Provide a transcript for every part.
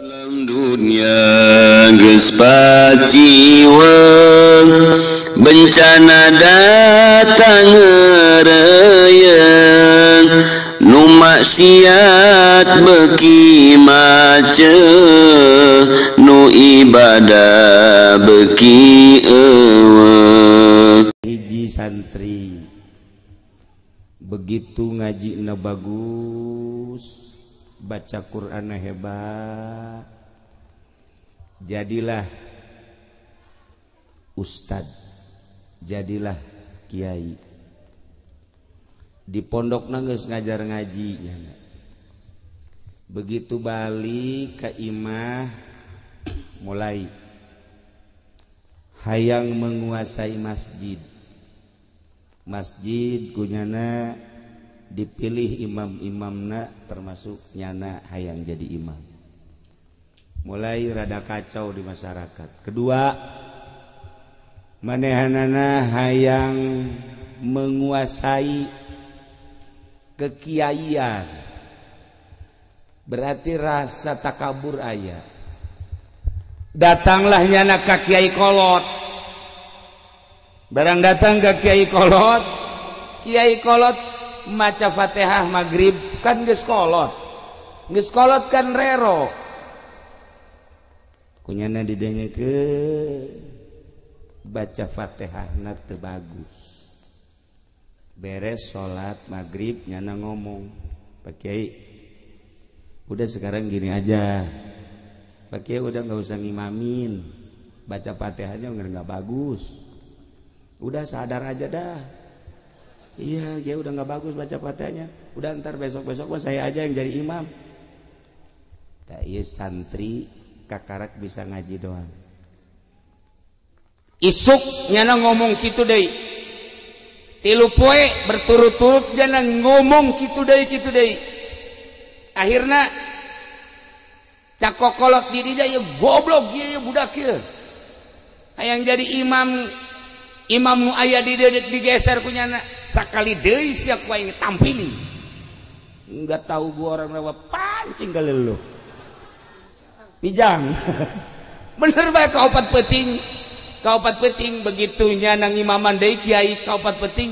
Alam dunia geus paciweung bencana datang ngeureyeung nu maksiat beuki maceuh nu ibadah beuki eueuh. Hiji santri begitu ngajina bagus, baca Qur'an hebat, jadilah ustad, jadilah kiai. Di pondok geus ngajar ngaji. Begitu balik ke imah, mulai hayang menguasai masjid. Masjid kunyana dipilih imam-imamna termasuk nyana hayang jadi imam. Mulai rada kacau di masyarakat. Kedua, manehanana hayang menguasai kekiaian. Berarti rasa takabur aya. Datanglah nyana ka kiai kolot. Barang datang ke kiai kolot maca Fatihah maghrib kan geus kolot kan rero kunyana didengekeun baca Fatihahna teu bagus. Beres sholat maghrib nyana ngomong, Pak Kiai udah sekarang gini aja, Pak Kiai udah nggak usah ngimamin, baca Fatihahnya nggak bagus, udah sadar aja dah. Iya, ya udah nggak bagus baca Fatihahnya. Udah ntar besok-besok saya aja yang jadi imam. Tak iya santri kakarak bisa ngaji doang. Isuk nyana ngomong kitu deui. 3 poe berturut-turut nyana ngomong kitu deui. Akhirna cakokolot diri dia ya goblok ieu budak ieu. Hayang jadi imam nu aya di digeser kunyana sakali deui sia ku aing tampili. Enggak tahu gua orang rawa pancing kali lu. Pijang. Bener bae kaopat peuting. Kaopat peuting begitu nyana ngimaman deui kiai kaopat peuting.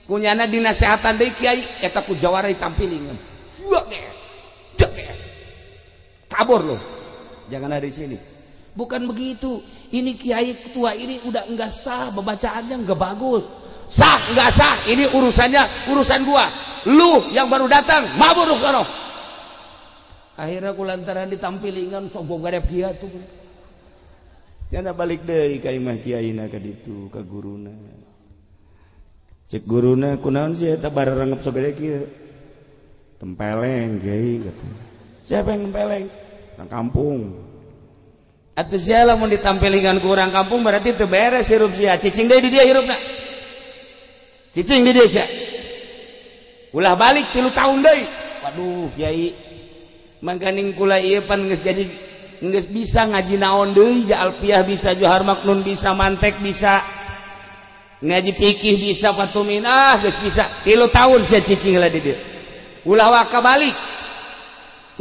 Kunyana dinasehatan deui kiai eta ku jawara ditampili. Kabur lu. Jangan ada di sini. Bukan begitu. Ini kiai tua ini udah enggak sah, bacaannya enggak bagus. Sah enggak sah, ini urusan gua. Lu yang baru datang mabur sono. Akhirnya kulantaran ditampilingan sombong gadep kieu tuh. Yana balik deui ka imah kiaina ka ditu ka guruna. Cek guruna kunaon sih eta bararengep sabede kieu? Tempeleng kiai kata. Siapa yang tempeleng? Nang kampung. Atuh sia lamun ditampilingan ku urang kampung berarti teu beres hirup sia. Cicing deui di dia hirupna. Cicing di dia sia. Ulah balik 3 tahun deui. Waduh kiai mangkaning kula ieu pan geus jadi geus bisa ngaji naon deui, ja alfiah bisa, johar maknun bisa, mantek bisa. Ngaji fikih bisa, fatumin geus bisa. 3 tahun sia cicing heula di dieu. Ulah waka balik.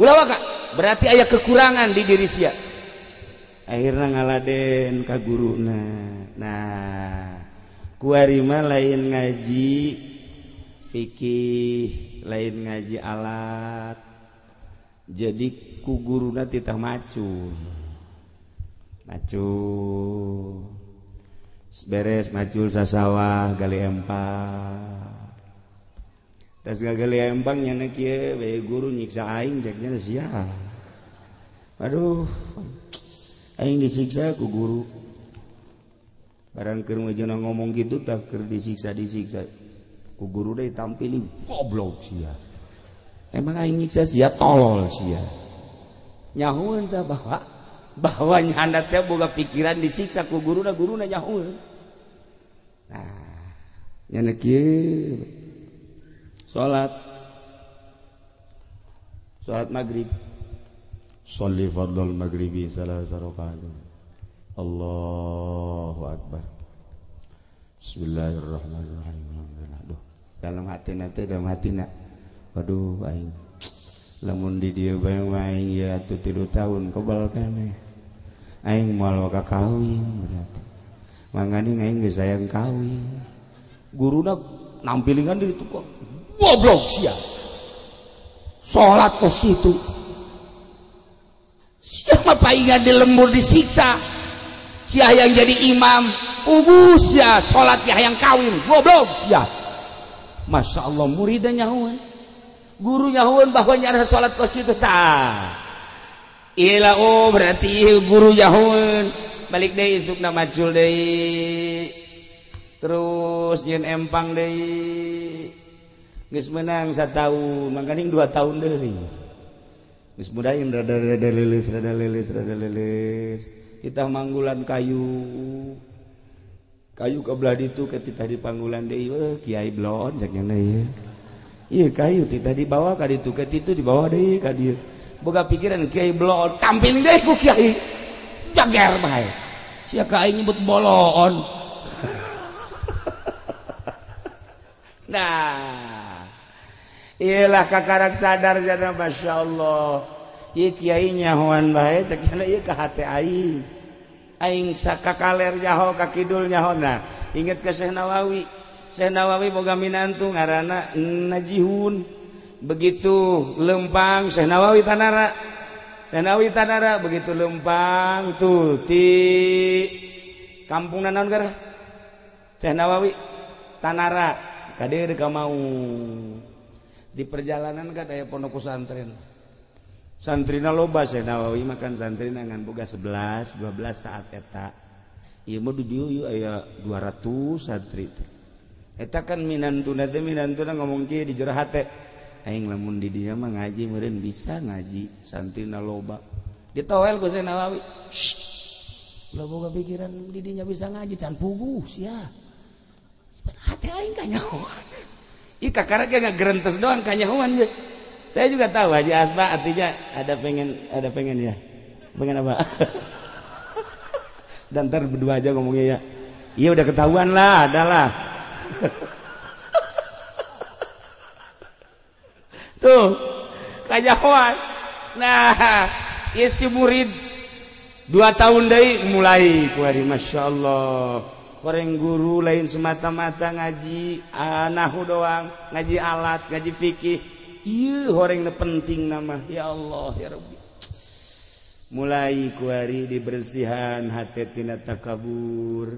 Ulah waka. Berarti aya kekurangan di diri sia. Akhirnya ngaladen ka guruna. Nah, kuari mah lain ngaji fikih, lain ngaji alat. Jadi ku guruna titah macul. Beres macul sasawah gali empang. Tas gali empang nyana kieu bae guru nyiksa aing ceknya sia. Aduh. Aing disiksa ku guru. Barang keur ngeujeuna ngomong gitu tak keur disiksa ku guru deui tampili goblok sia. Emang aing nyiksa sia tolol sia. Nyahueun tah bahwa nyanda teh boga pikiran disiksa ku guruna nyahueun. Nah, nyana kieu salat maghrib. Sholli fardal maghribi salasa rakaat. Allahu akbar. Bismillahirrahmanirrahim. Aduh, dalam hati nanti waduh aing lamun di dieu bae aing ya atuh 3 tahun kebal keneh aing moal ka kawin berarti mangani aing geus sayang kawin guruna nampilingan di itu kok goblok sia salat kos kitu siapa paingan di lembur disiksa sia yang jadi imam ubus ya salat ya yang kawin goblok sia. Masya Allah muridnya nyahuan guru nyahuan bahwa nyara salat kos kitu tah iyalah oh berarti guru nyahuan balik deui isukna macul deui terus nyeun empang deui geus meunang 1 tahun mangkaning 2 tahun deui geus mudahin rada leuleus kita manggulan kayu kebelah ditu ketika di panggulan deui kiai blon saknya ieu ieu kayu tita dibawa ka ditu ketitu dibawa deui ka dieu boga pikiran kiai blon tampil deui ku kiai jager bae sia ka aing nyebut bolon nah iyalah kakarak sadar jana masyaallah ieu kiai nyahoan bae saknya ieu ka hate aing aing sakakaler nyaho ka kidul nyaho nah inget ke Syekh Nawawi boga minantu ngaranna Najihun begitu lempang Syekh Nawawi Tanara begitu lempang tuh ti kampung naon gara Syekh Nawawi Tanara kade ka mau di perjalanan ka aya pondok pesantren santrina loba Syekh Nawawi makan santrina ngan boga 11 12 saat eta ieu mah di dieu aya 200 santri eta kan minantuna ngomong kieu di jero hate aing lamun di dieu mah ngaji meureun bisa ngaji santrina loba ditowel ku Syekh Nawawi lo boga pikiran di dinya bisa ngaji can puguh sia hate aing kanyahoan ieu kakara ge ngagerentes doang kanyahoan ge. Saya juga tahu Haji Asma artinya ada pengen ya. Pengen apa? Dan ntar berdua aja ngomongnya ya. Iya udah ketahuan lah, adalah. Tuh, kajawan. Nah, ya si murid 2 tahun deui mulai kuari Masya Allah. Orang guru lain semata-mata ngaji nahu doang, ngaji alat, ngaji fikih. Iya horeng penting nama ya Allah ya Rabbi mulai kuari dibersihan hati tina takabur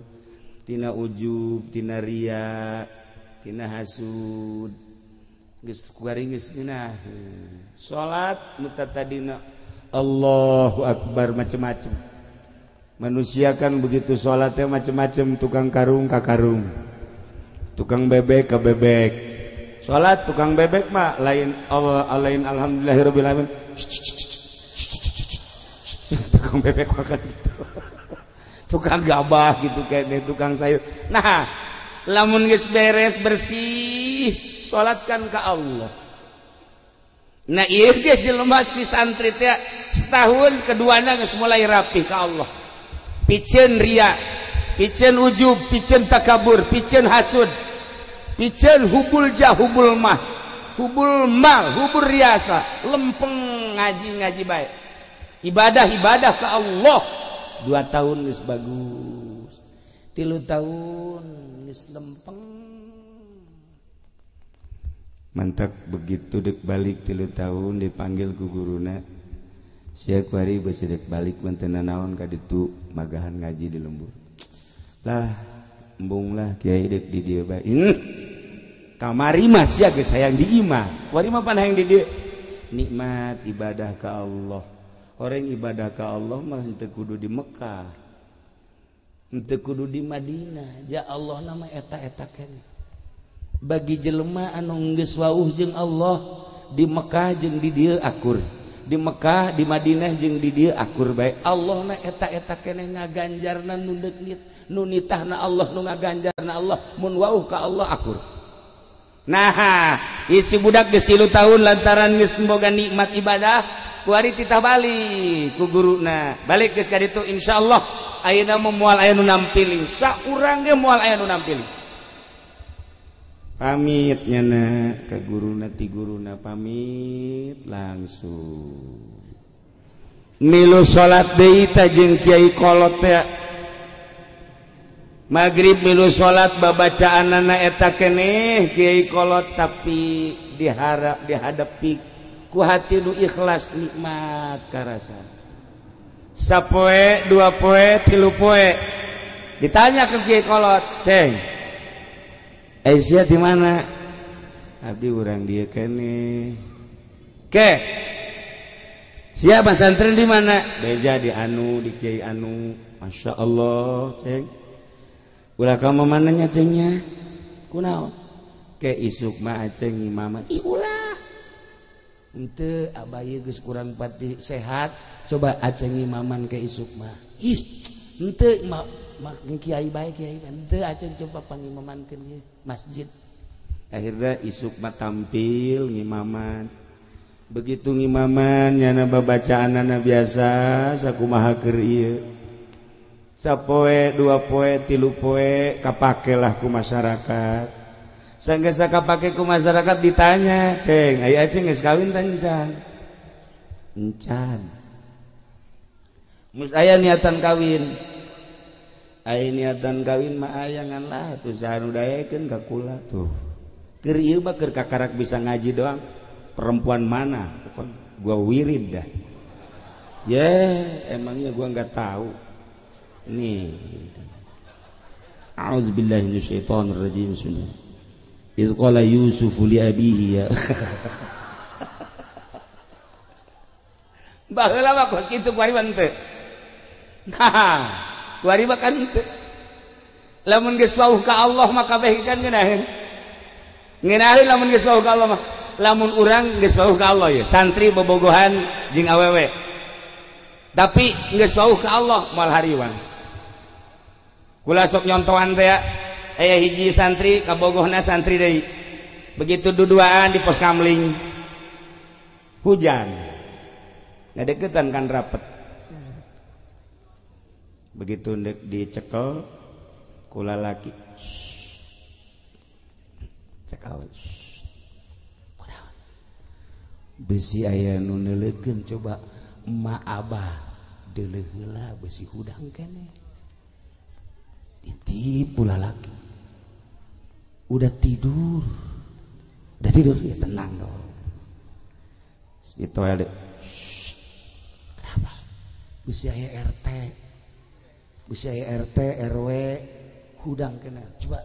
tina ujub tina ria tina hasud geus kuari geus geunah salat mutatadina Allahu Akbar macam-macam manusia kan begitu salatnya macam-macam tukang karung ka karung tukang bebek ka bebek salat tukang bebek mah lain Allah lain alhamdulillahirabbil alamin tukang bebek makan gitu tukang gabah gitu kayak tukang sayur nah lamun geus beres bersih salatkan ka Allah nah ieu ge jelema si santri teh setahun keduana geus mulai rapi ka Allah pikeun ria pikeun ujub pikeun takabur pikeun hasud pikeun hubul hubul mal hubul riasa lempeng ngaji baik ibadah ke Allah 2 tahun geus bagus 3 tahun geus lempeng mantap begitu dek balik 3 tahun dipanggil ku guruna sia kuari beus dek balik menten naon ka ditu magahan ngaji di lembur lah embung lah kiai dek di dieu bae kamari mah sia geus hayang di imah kuari mah pan hayang di dieu nikmat ibadah ka Allah orang ibadah ka Allah mah henteu kudu di Mekah henteu kudu di Madinah ja Allah nama eta-eta keneh bagi jelema anu geus wauh jeung Allah di Mekah jeung di dieu akur di Mekah di Madinah jeung di dieu akur bae Allah na eta-eta keneh ngaganjarna nu deuk nu nitahna Allah nu ngaganjarna Allah mun wauh ka Allah akur nah isi budak geus 3 tahun lantaran geus boga nikmat ibadah kuari titah balik ku guruna balik geus ka ditu insyaallah ayeuna moal aya nu nampiling saurang ge moal aya nu nampiling pamitnya ke guruna ti guruna pamit langsung milu salat deui ta jeung Kiai Kolot teh magrib milu salat babacaanana eta keneh Kiai Kolot tapi dihadapi ku hati nu ikhlas nikmat karasa sapoe dua poe tilu poe ditanya ke Kiai Kolot ceng Aisyah di mana abdi urang dia keneh ke siapa santri di mana beja di anu di Kiai anu Masya Allah ceng ulah kamu mananya cengnya kunaon ke isuk mah aceng imam ih ulah henteu abah ieu geus kurang pati sehat coba aceng imaman ke isuk mah ih henteu mak kiai bae kiai henteu aceng coba pangimamankeun ieu masjid akhirnya isuk mah tampil ngimaman begitu ngimaman nyana babacaanana biasa sakumaha keur ieu sapoe dua poe tilu poe kapakelah ku masyarakat sanggeus kapake ku masyarakat ditanya ceng aya aceng geus kawin tah encan mus aya niatan kawin mah aya ngan lah tuh sanu dayekeun ka kula tuh keur ieu mah keur kakarak bisa ngaji doang perempuan mana gua wirid dah emangnya gua enggak tahu nih a'udzubillahi minasyaitonir rajim bismillah iz qala yusufu li abihi ya baheula mah kos kitu kuari mah teu nah kuari mah kan teu lamun geus wauh ka Allah mah kabeh kan ngeunaheun lamun geus wauh ka Allah mah lamun urang geus wauh ka Allah ya santri bobogohan jeung awewe tapi geus wauh ka Allah moal hariwang kula sok nyontohan teh aya hiji santri kabogohna santri deui begitu duduaan di pos kamling hujan ngadeukeutan kan rapet begitu ndek dicekel ku lalaki cekel besi aya nu neulekeun coba emak abah deuleuh heula besi hudang keneh ditipu lalaki udah tidur ya tenang dong di toilet kenapa bisi aya RT RW hudang kena coba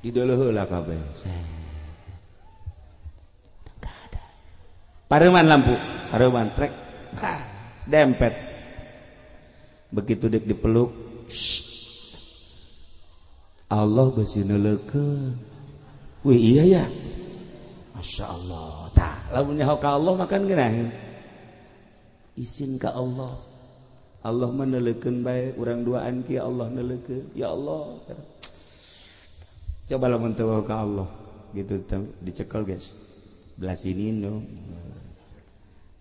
dideuleuh heula kabeh enggak ada pareuman lampu pareuman trek dempet begitu dek dipeluk Allah besi neulekeun wih iya ya Masya Allah tah lamun nyaho ka Allah makan geunaheun izin ka Allah Allah mah neulekeun bae urang duaan ki Allah neulekeun ya Allah coba lamun teu ka Allah gitu dicekel guys belah sini no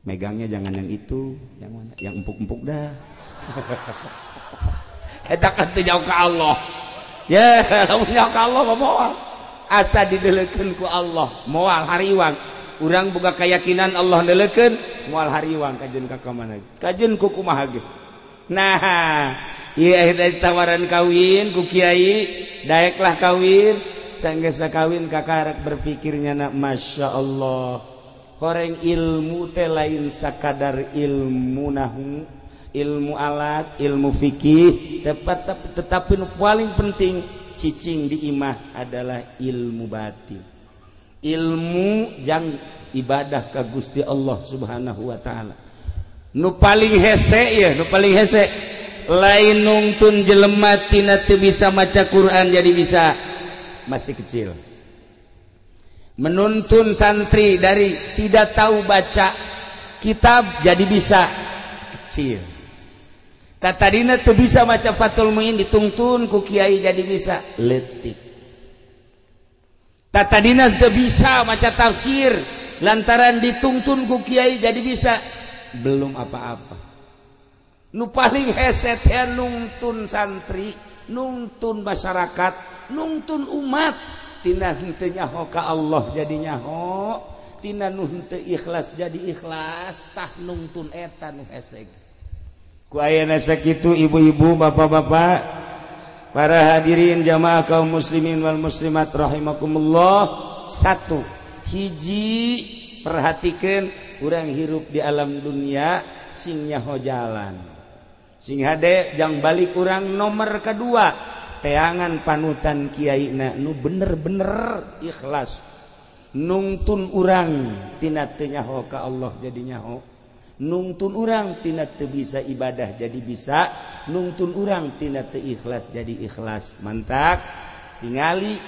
megangnya jangan yang itu yang mana yang empuk-empuk dah eta kan teu jauh ka Allah ya lamun nyaho ka Allah mah moal asa dideuleukeun ku Allah moal hariwang urang boga keyakinan Allah neuleukeun moal hariwang kajeun ka kamana kajeun ku kumaha ge nah ieu dari tawaran kawin ku kiai daeklah kawin sanggeus kawin kakarak berpikirnya na Masya Allah horeng ilmu teh lain sakadar ilmu nahu ilmu alat ilmu fikih tetapi nu paling penting cicing di imah adalah ilmu batin ilmu jang ibadah ka Gusti Allah Subhanahu wa taala nu paling hese lain nungtun jelema tina teu bisa maca Quran jadi bisa masih kecil menuntun santri dari tidak tahu baca kitab jadi bisa kecil tadina teu bisa maca Fathul Muin ditungtun ku kiai jadi bisa leutik tadina teu bisa maca tafsir lantaran ditungtun ku kiai jadi bisa belum apa-apa nu paling hese teh nungtun santri nungtun masyarakat nungtun umat tina henteu nyaho ka Allah jadi nyaho, tina nu henteu ikhlas jadi ikhlas, tah nungtun eta nu heseg. Ku ayeuna sakitu ibu-ibu, bapak-bapak, para hadirin jamaah kaum muslimin wal muslimat rahimakumullah. Satu, hiji perhatikeun urang hirup di alam dunia sing nyaho jalan. Sing hade jang balik urang. Nomor kedua, teangan panutan kiaina nu bener-bener ikhlas nungtun urang tina teu nyaho ka Allah jadi nyaho, nungtun urang tina teu bisa ibadah jadi bisa, nungtun urang tina teu ikhlas jadi ikhlas. Mantak tingali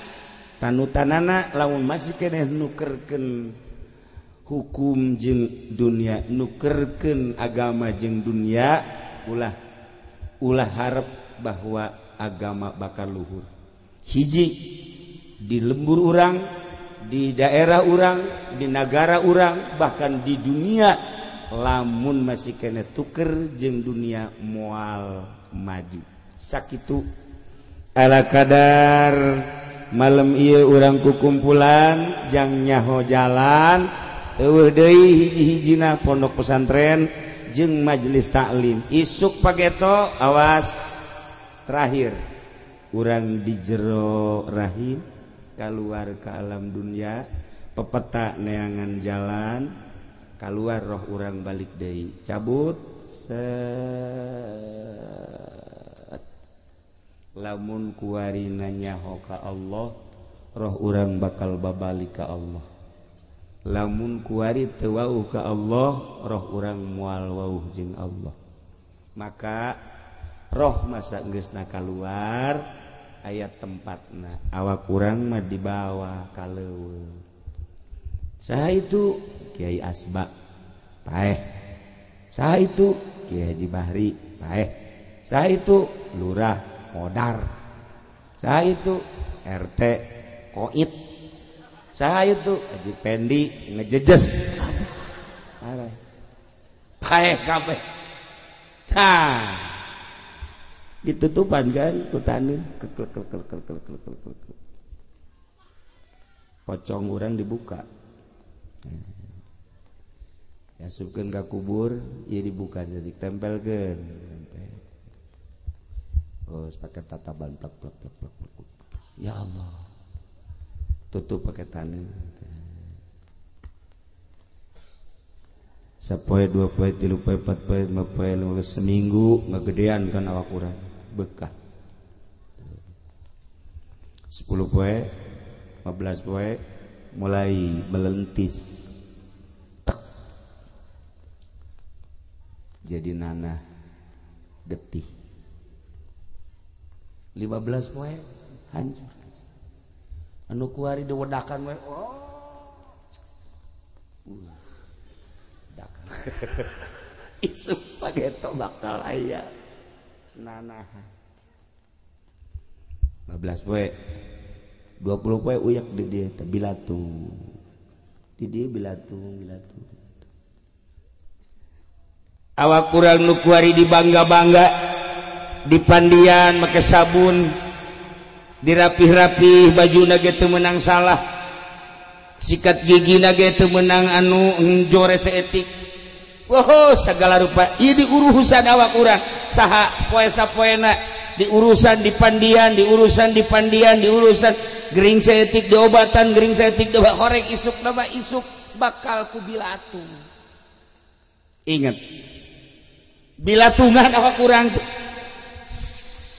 panutanana lamun masih keneh nukerkeun hukum jeung dunia, nukerkeun agama jeung dunia, ulah harap bahwa agama bakal luhur. Hiji di lembur urang, di daerah urang, di negara urang, bahkan di dunia, lamun masih kena tuker jeung dunia moal maju. Sakitu ala kadar malam ieu urang kukumpulan jang nyaho jalan eueuh deui hiji-hijina pondok pesantren jeung majelis taklim. Isuk pageto awas terakhir urang di jero rahim keluar ke alam dunia, pepeta neangan jalan keluar roh urang balik deui cabut set. Lamun kuarina nyaho ka Allah, roh urang bakal babalik ka Allah. Lamun kuari teu wauh ka Allah, roh urang moal wauh jeung Allah. Maka roh masa geusna kaluar aya tempatna, awak urang mah dibawa ka leuweung. Saha itu Kiai Asba paeh, saha itu Kiai Haji Bahri paeh, saha itu Lurah Modar, saha itu RT Koit, saha itu Haji Pendi ngejejes paeh kabeh. Nah ditutupan kan kutaneun pocong urang dibuka, yasupkeun ka kubur ieu dibuka jadi tempelkeun, terus pakai tataban plak plak plak plak plak. Ya Allah, tutup pakai taneuh. Sapoe, 2 poe, 3 poe, 4 poe, 5 poe, 5 seminggu ngagedean kan awak urang bekah. 10 poe, 15 poe mulai melentis. Tek. Jadi nanah getih. 15 poe hancur. Anu kuari diwedakan we. Isuk pageto bakal aya nanahan 15 poe 20 poe uyak di dia bilatung di dia bilatung awak kurang nu kuari dibangga-bangga dipandian make sabun dirapih-rapih bajuna ge teu meunang salah sikat gigina ge teu meunang anu njore saeutik. Woh segala rupa ieu diurusan awak urang saha poe-sapoena diurusan dipandian diurusan gering saeutik diobatan gering saeutik diobatan horeg isukna mah isuk bakal ku bilatung. Ingat bilatungan awak urang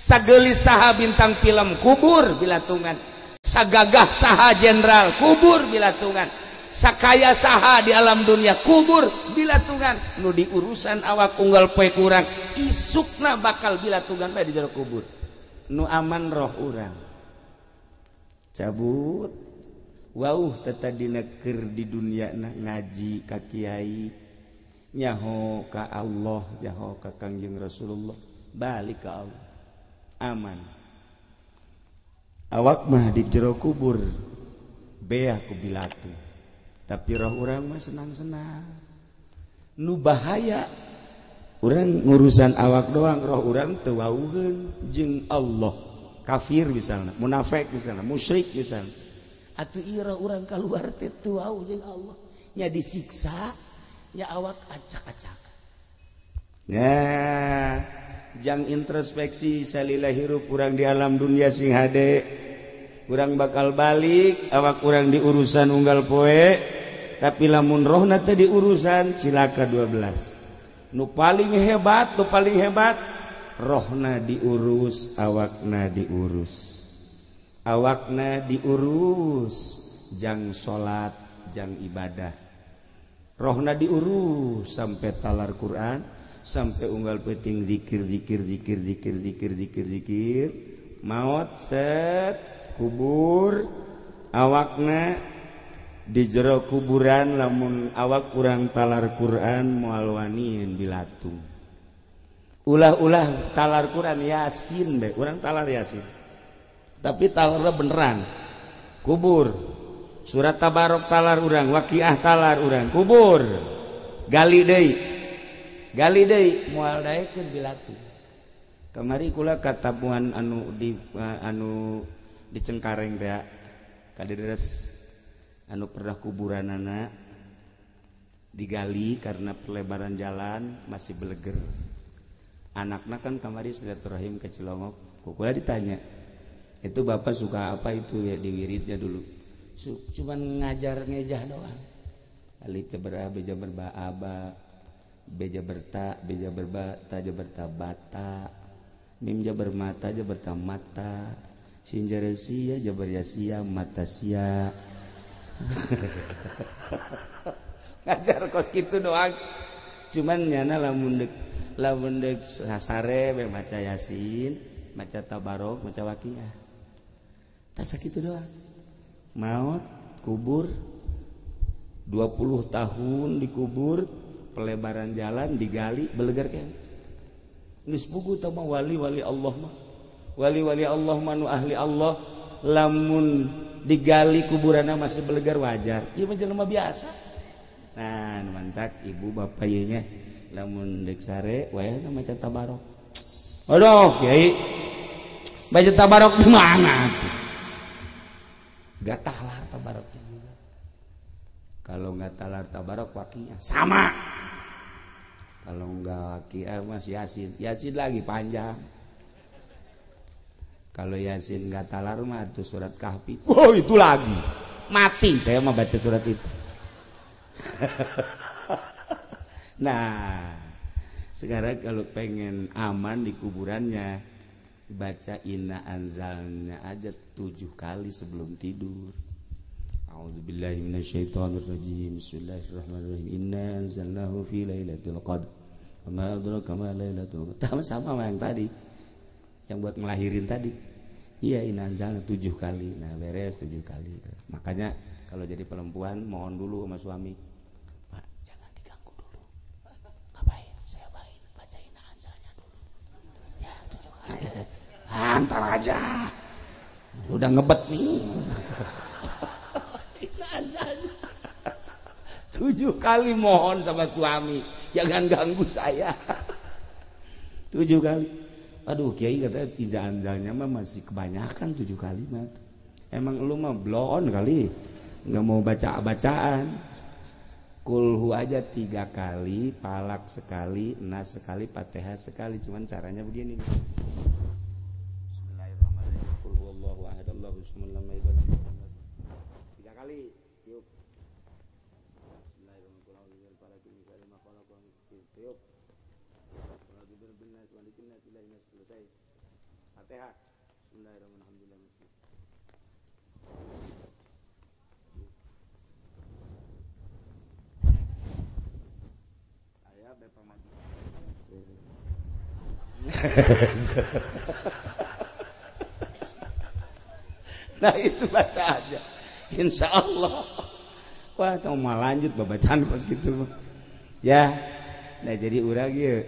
sageulis saha bintang film kubur bilatungan, sagagah saha jenderal kubur bilatungan, sakaya saha di alam dunia kubur bilatungan. Nu di urusan awak unggal poe kurang isukna bakal bilatungan bae di jero kubur. Nu aman roh urang cabut wauh tetadina keur di dunia ngaji ka kiai nyaho ka Allah nyaho ka Kangjeng Rasulullah balik ka Allah aman. Awak mah di jero kubur beah ku bilatung. Tapi roh urang mah senang-senang. Nu bahaya urang ngurusan awak doang, roh urang teu wauheun jeung Allah. Kafir misalna, munafik misalna, musyrik misalna. atuh ira urang kaluar teh tuau jeung Allah nya disiksa nya awak acak-acak. Nah, jang introspeksi salila hirup urang di alam dunia sing hade. Urang bakal balik awak urang di urusan unggal poe, tapi lamun rohna teh di urusan cilaka 12. Nu paling hebat rohna diurus, awakna diurus. Awakna diurus, jang salat, jang ibadah. Rohna diurus sampai talar Quran, sampai unggal peuting zikir. Maut set kubur, awakna di jero kuburan lamun awak kurang talar Quran moal waniin bilatung. Ulah talar Quran Yasin be, urang talar Yasin. Tapi talarna beneran. Kubur. Surat Tabarok talar urang, Waqiah talar urang, kubur. Gali deui moal daekeun bilatung. Kamari kula katapuan anu di Cengkareng teh kadireres anu pernah kuburanana digali karena pelebaran jalan masih beleger. Anakna kan kamari silaturahim ke Cilongok. Kukula ditanya, itu bapak suka apa itu ya di wiridnya dulu? Cuman ngajar ngejah doang. Alif jabar a, be jabar ba aba, be jabar ta, be jabar ba, ta jabar ta bata, mim jabar mata jabar ta mata, sin jabar sia jabar ya sia mata sia. Ngajar kos gitu doang. Cuman nyana lamun deuk sasare be maca Yasin, maca Tabarok, maca Waqiah. Tah sakitu doang. Maut, kubur 20 tahun dikubur, pelebaran jalan digali belegar kan. Geus puguh tah mah wali-wali Allah mah. Wali-wali Allah manu ahli Allah lamun digali kuburanna masih belegar wajar. Ieu mah jelema biasa. Nah, mantak ibu bapak ieu nya lamun deuk sare wayahna maca Tabarok. Aduh, Kiai. Baca Tabarok di mana tuh? Gak talar Tabaroknya juga. Kalau nggak talar Tabarok Waqiah sama. Kalau nggak Waqiah mas Yasin lagi panjang. Kalau Yasin nggak talar mah itu surat Kahfi. Oh itu lagi mati saya mah baca surat itu. Nah sekarang kalau pengen aman di kuburannya baca inna anzalnya aja 7 kali sebelum tidur. A'udzubillahi minasyaitonirrajim. Bismillahirrahmanirrahim. Inna anzalnahu fi lailatul qadr. Wa ma adraka ma lailatul qadr. Sama yang tadi. Yang buat ngelahirin tadi. Iya inna anzalna 7 kali. Nah, beres 7 kali. Makanya kalau jadi perempuan mohon dulu sama suami. Pak, jangan diganggu dulu. Ngapain? Saya baik baca inna anzalnya dulu. Ya 7 kali. Antar aja udah ngebet nih. 7 kali mohon sama suami jangan ganggu saya. 7 kali. Aduh Kiai katanya inja-anjalnya mah masih kebanyakan 7 kali mah. Emang lu mah blon kali nggak mau bacaan. Kulhu aja 3 kali, palak sekali, nas sekali, Fatihah sekali. Cuman caranya begini. Nah itu baca aja insya Allah. Wah tau mau lanjut babacaan kos gitu ya. Nah jadi urang ya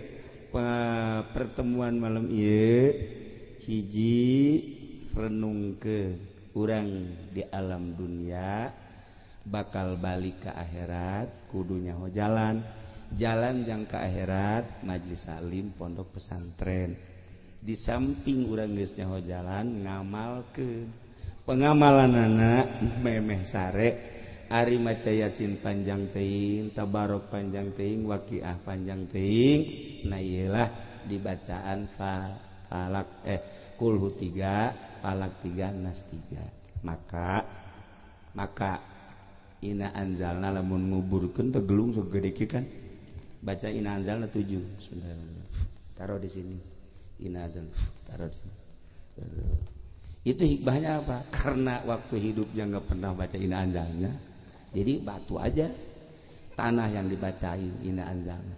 pertemuan malam iya hiji renung ke urang di alam dunia bakal balik ke akhirat kudunya ho jalan jang ke akhirat majlis salim pondok pesantren. Di samping urang geus nyaho jalan ngamal ke pengamalan anak memeh sare ari maca yasin panjang teuing tabarok panjang teuing waqiah panjang teuing nah iyalah dibacaan falak kulhu 3 falak 3 nas 3 maka ina anzalna lamun nguburkeun teh gelung segede kieu kan baca ina anzalna 7 taruh di sini ina anzalna taruh di sini itu hikmahnya apa karena waktu hidupnya nggak pernah baca ina anzalna jadi batu aja tanah yang dibacain ina anzalna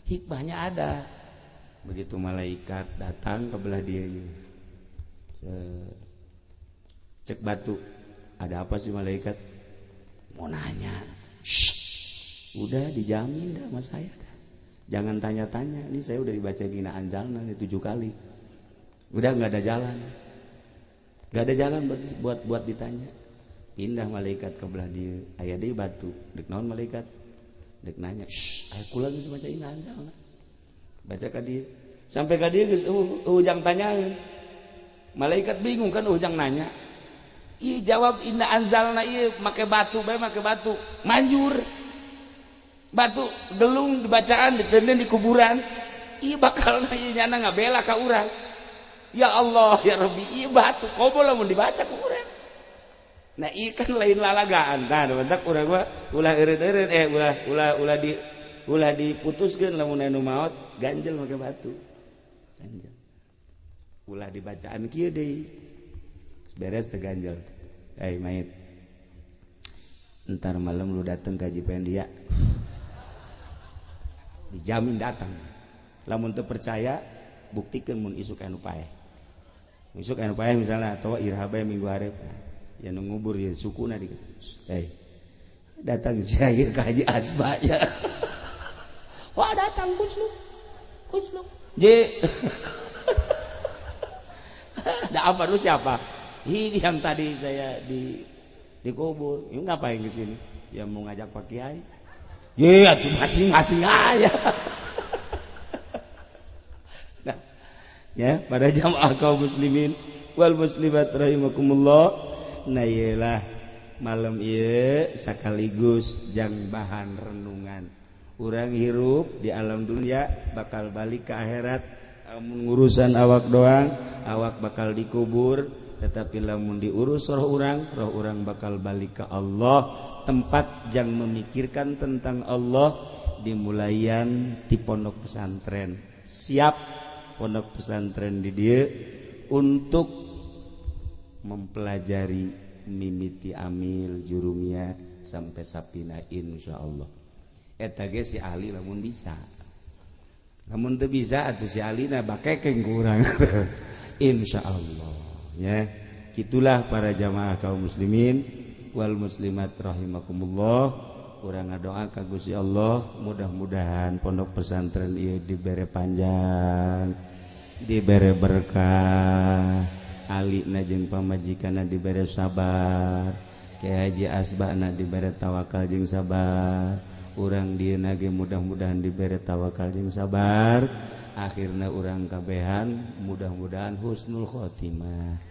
hikmahnya ada begitu malaikat datang ke belah dia cek batu ada apa sih malaikat mau nanya udah dijamin dah sama saya dah. Jangan tanya-tanya ini saya udah dibaca ina anzalna 7 kali udah nggak ada jalan buat ditanya pindah malaikat ke belah dia aya deui batu dek naon malaikat dek nanya aya kula geus baca ina anzalna baca ka dia sampai ka dia geus ujang tanyaeun malaikat bingung kan ujang nanya ieu jawab ina anzalna ieu make batu bae make batu manjur batu gelung dibacaan ditendeng di kuburan ieu bakalna ieu nyana ngabela ka urang ya Allah ya Rabbi ieu batu komo lamun dibaca ku urang nah ieu kan lain lalagaan tah bentak urang mah ulah eureun-eureun ulah diputuskeun lamun anu maot ganjel make batu ganjel ulah dibacaan kieu deui beres teh ganjel mayit entar malam lu datang ke Haji Pendia dijamin datang lamun teu percaya buktikeun mun isuk anu paeh misalnya atau irhabe minggu hareup ya nu ngubur ya sukuna di datang saya ke Haji Asba ya wah datang kucluk je ada apa lu siapa ini yang tadi saya dikubur ini ngapain ke sini ya mau ngajak Pak Kiai ya atuh masing-masing aja nah ya pada jamaah kaum muslimin wal muslimat rahimakumullah nah iyalah malam ieu sakaligus jang bahan renungan urang hirup di alam dunia bakal balik ke akhirat urusan awak doang awak bakal dikubur tetapi lamun diurus roh urang bakal balik ke Allah tempat jang memikirkan tentang Allah dimulayan di pondok pesantren siap pondok pesantren di dia untuk mempelajari mimiti amil jurumia sampai sapina insyaallah eta ge si ahli lamun bisa lamun teu bisa atuh si alina bakekeng ku urang insyaallah ya gitulah para jamaah kaum muslimin wal muslimat rahimakumullah urang ngadoa ka Gusti Allah mudah-mudahan pondok pesantren ieu dibere panjang dibere berkah alina jeung pamajikanna dibere sabar Kyai Haji Asbana dibere tawakal jeung sabar urang dieuna ge mudah-mudahan dibere tawakal jeung sabar akhirna urang kabehan mudah-mudahan husnul khotimah